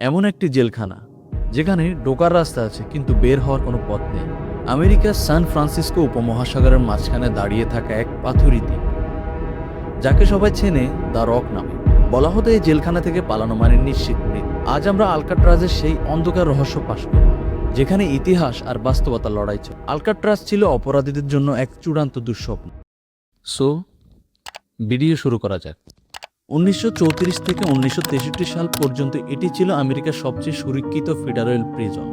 এমন একটি জেলখানা যেখানে ঢোকার রাস্তা আছে কিন্তু বের হওয়ার কোনো পথ নেই। আমেরিকার সান ফ্রান্সিসকো উপমহাসাগরের মাঝখানে দাঁড়িয়ে থাকা এক পাথুরি দ্বীপ, যাকে সবাই চেনে দ্য রক নামে। বলা হতো এই জেলখানা থেকে পালানো মানে নিশ্চিত মৃত্যু। আজ আমরা আলকাট্রাজের সেই অন্ধকার রহস্য পাশ করি, যেখানে ইতিহাস আর বাস্তবতার লড়াই ছিল। আলকাট্রাজ ছিল অপরাধীদের জন্য এক চূড়ান্ত দুঃস্বপ্ন। সো ভিডিও শুরু করা যাক। 1934 থেকে 1963 সাল পর্যন্ত এটি ছিল আমেরিকার সবচেয়ে সুরক্ষিত ফেডারেল প্রিজন।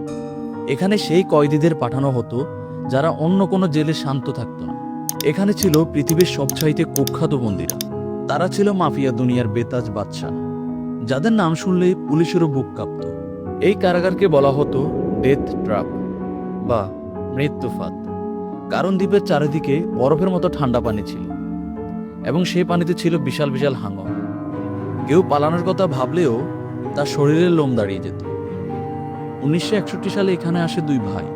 এখানে সেই কয়েদিদের পাঠানো হতো যারা অন্য কোনো জেলে শান্ত থাকতো না। এখানে ছিল পৃথিবীর সবচাইতে কুখ্যাত বন্দীরা। তারা ছিল মাফিয়া দুনিয়ার বেতাজ বাদশা, যাদের নাম শুনলেই পুলিশেরও বুক কাঁপত। এই কারাগারকে বলা হতো ডেথ ট্র্যাপ বা মৃত্যু ফাঁদ, কারণ দ্বীপের চারিদিকে বরফের মতো ঠান্ডা পানি ছিল এবং সেই পানিতে ছিল বিশাল বিশাল হাঙর। কেউ পালানোর কথা ভাবলেও তার শরীরের লোম দাঁড়িয়ে যেত। 1961 সালে এখানে আসে দুই ভাই,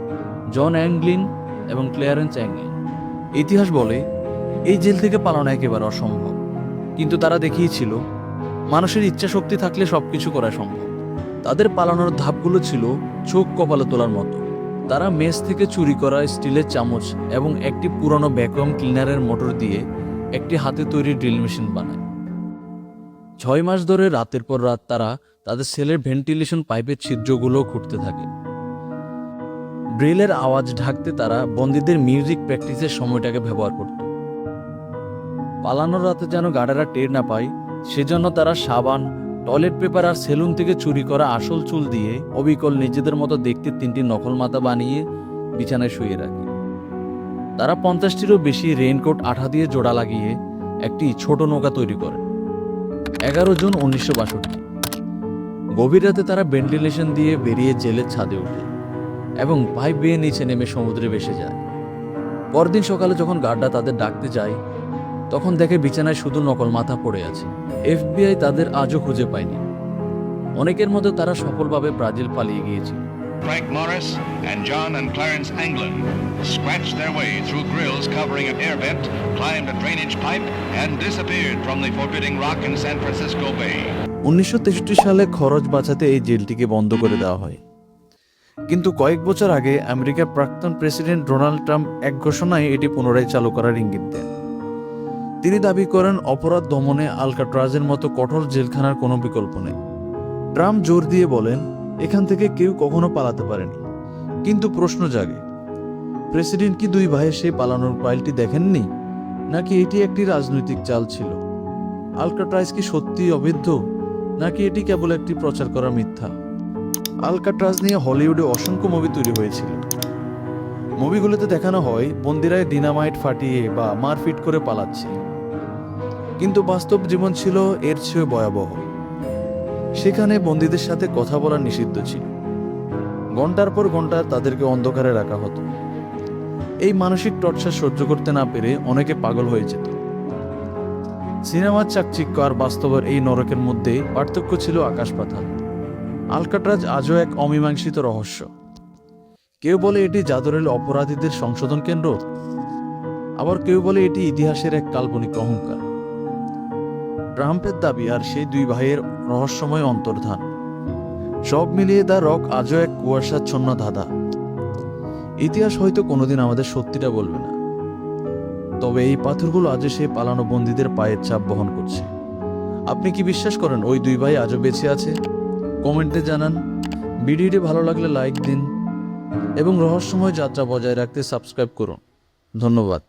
জন অ্যাংলিন এবং ক্লেয়ারেন্স অ্যাংলিন। ইতিহাস বলে এই জেল থেকে পালানো একেবারে অসম্ভব, কিন্তু তারা দেখিয়েছিল মানুষের ইচ্ছা শক্তি থাকলে সবকিছু করা সম্ভব। তাদের পালানোর ধাপগুলো ছিল চোখ কপালে তোলার মতো। তারা মেস থেকে চুরি করা স্টিলের চামচ এবং একটি পুরনো ভ্যাকুয়াম ক্লিনারের মোটর দিয়ে একটি হাতে তৈরি ড্রিল মেশিন বানায়। 6 মাস ধরে রাতের পর রাত তারা তাদের সেলের ভেন্টিলেশন পাইপের ছিদ্রগুলো খুঁড়তে থাকে। ড্রিলের আওয়াজ ঢাকতে তারা বন্দীদের মিউজিক প্র্যাকটিসের সময়টাকে ব্যবহার করত। পালানোর রাতে যেন গার্ডাররা টের না পায়, সেজন্য তারা সাবান, টয়লেট পেপার আর সেলুন থেকে চুরি করা আসল চুল দিয়ে অবিকল নিজেদের মতো দেখতে 3টি নকল মাথা বানিয়ে বিছানায় শুয়ে রাখে। তারা 50টিরও বেশি রেইনকোট আঠা দিয়ে জোড়া লাগিয়ে একটি ছোট নৌকা তৈরি করে। 11 জুন 1962 গভীর রাতে তারা ভেন্টিলেশন দিয়ে বেরিয়ে জেলের ছাদে ওঠে এবং পাইপ বেয়ে নিচে নেমে সমুদ্রে ভেসে যায়। পরদিন সকালে যখন গার্ডরা তাদের ডাকতে যায়, তখন দেখে বিছানায় শুধু নকল মাথা পড়ে আছে। FBI তাদের আজও খুঁজে পায়নি। অনেকের মধ্যে তারা সফলভাবে ব্রাজিল পালিয়ে গিয়েছিল। Frank Morris and John and Clarence Anglin scratched their way through grills covering an air vent, climbed a drainage pipe, and disappeared from the forbidding rock in San Francisco Bay. 1963 সালে খরচ বাঁচাতে এই জেলটিকে বন্ধ করে দেওয়া হয়, কিন্তু কয়েক বছর আগে আমেরিকার প্রাক্তন প্রেসিডেন্ট ডোনাল্ড ট্রাম্প এক ঘোষণায় এটি পুনরায় চালু করার ইঙ্গিত দেন। তিনি দাবি করেন অপরাধ দমনে আলকাট্রাজের মতো কঠোর জেলখানার কোনো বিকল্প নেই। ট্রাম্প জোর দিয়ে বলেন এখান থেকে কেউ কখনো পালাতে পারেনি। কিন্তু প্রশ্ন জাগে, প্রেসিডেন্ট কি দুই ভাইয়ের সেই পালানোর ফাইলটি দেখেননি, নাকি এটি একটি রাজনৈতিক চাল ছিল? আলকাট্রাজ কি সত্যিই অবৈধ, নাকি এটি কেবল একটি প্রচার করা মিথ্যা? আলকাট্রাজ নিয়ে হলিউডে অসংখ্য মুভি তৈরি হয়েছিল। মুভিগুলোতে দেখানো হয় বন্দিরা ডিনামাইট ফাটিয়ে বা মারপিট করে পালাচ্ছে, কিন্তু বাস্তব জীবন ছিল এর চেয়ে ভয়াবহ। সেখানে বন্দীদের সাথে কথা বলা নিষিদ্ধ ছিল। ঘন্টার পর ঘন্টা তাদেরকে অন্ধকারে রাখা হতো। এই মানসিক টর্চার সহ্য করতে না পেরে অনেকে পাগল হয়ে যেত। সিনেমার চাকচিক্য আর বাস্তবের এই নরকের মধ্যে পার্থক্য ছিল আকাশ পাতাল। আলকাট্রাজ আজও এক অমীমাংসিত রহস্য। কেউ বলে এটি জাদরেল অপরাধীদের সংশোধন কেন্দ্র, আবার কেউ বলে এটি ইতিহাসের এক কাল্পনিক অহংকার। ট্রাম্পের দাবি আর সেই দুই ভাইয়ের রহস্যময় অন্তর্ধান, সব মিলিয়ে দ্য রক আজও এক কুয়াশাচ্ছন্ন ধাঁধা। ইতিহাস হয়তো কোনোদিন আমাদের সত্যিটা বলবে না, তবে এই পাথরগুলো আজও সেই পালানো বন্দীদের পায়ের ছাপ বহন করছে। আপনি কি বিশ্বাস করেন ওই দুই ভাই আজও বেঁচে আছে? কমেন্টে জানান। ভিডিওটি ভালো লাগলে লাইক দিন এবং রহস্যময় যাত্রা বজায় রাখতে সাবস্ক্রাইব করুন। ধন্যবাদ।